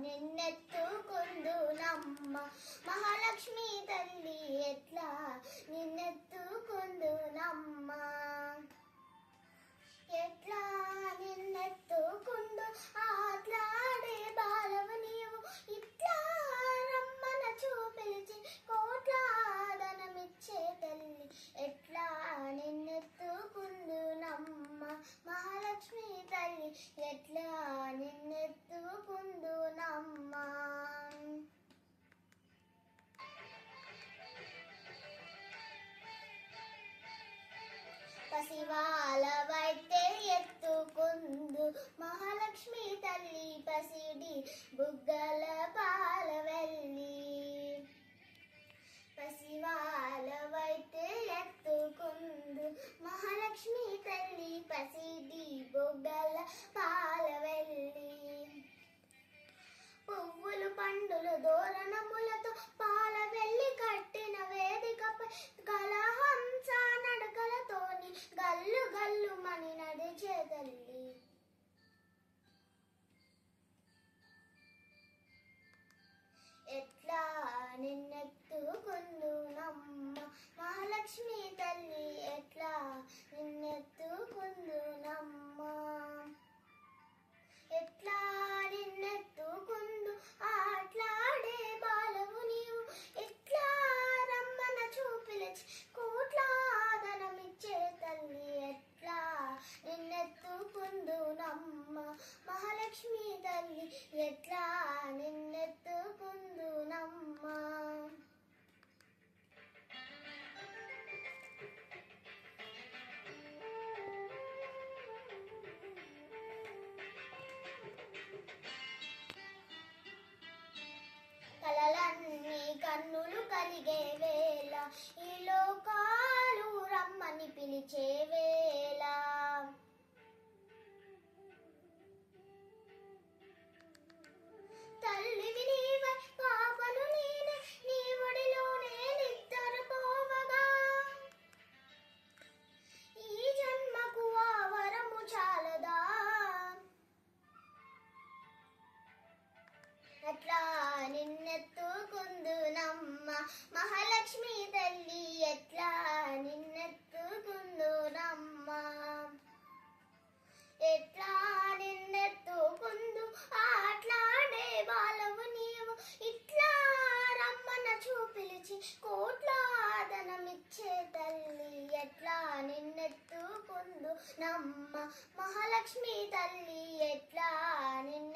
నిన్నెత్తుకుందునమ్మ మహాలక్ష్మి తల్లి ఎట్లా నిన్నెత్తుకుందునమ్మ ఎట్లా నిన్నెత్తుకుందు ఆట్లాడే బాలవు నీవు ఇట్లా రమ్మన చూపిలిచి కోట్లాదనమిచ్చే తల్లి ఎట్లా నిన్నెత్తుకుందునమ్మ మహాలక్ష్మి తల్లి ఎట్లా నిన్నెత్తుకుందునమ్మ పసివాలవైతే ఎత్తుకుందు మహాలక్ష్మి తల్లి పసిడి బుగ్గల పాలవెల్లి పసివాలవైతే ఎత్తుకుందు మహాలక్ష్మి తల్లి పసిడి బుగ్గల పాలవెల్లి పువ్వులు పండులు దోరణములతో పాల వెళ్ళి కట్టిన వేదికపై కలహంస నడకలతోని గల్లు గల్లు మని నడిచే తల్లి ఎట్లా నిన్నెత్తుకుందునమ్మ మహాలక్ష్మి తల్లి ఎట్లా నిన్నెత్తుకుందునమ్మ ఎట్లా నిన్నెత్తుకుందు ఆట్లాడే బాలవు నీవు ఎట్లా రమ్మన చూపిలిచి కోట్లాదనమిచ్చే తల్లి ఎట్లా నిన్నెత్తుకుందునమ్మ మహాలక్ష్మి తల్లి ఎట్లా నిన్నెత్తుకుందునమ్మ కలలన్నీ కన్నులు కలిగే వేళ ఈ లోకాలు రమ్మని పిలిచే వేళ తల్లివి నీవై పాపను నేనే నీ ఒడిలోనే నిద్రపోవగా ఈ జన్మకు ఆ వరము చాలదా అట్లా నిన్నెత్తుకుందునమ్మ మహాలక్ష్మి తల్లి ఎట్లా నిన్నెత్తుకుందునమ్మ ఎట్లా నిన్నెత్తుకుందు ఆట్లాడే బాలవు నీవు ఇట్లా రమ్మన చూపిలిచి కోట్లాదనమిచ్చే తల్లి ఎట్లా నిన్నెత్తుకుందునమ్మ మహాలక్ష్మి తల్లి ఎట్లా నిన్న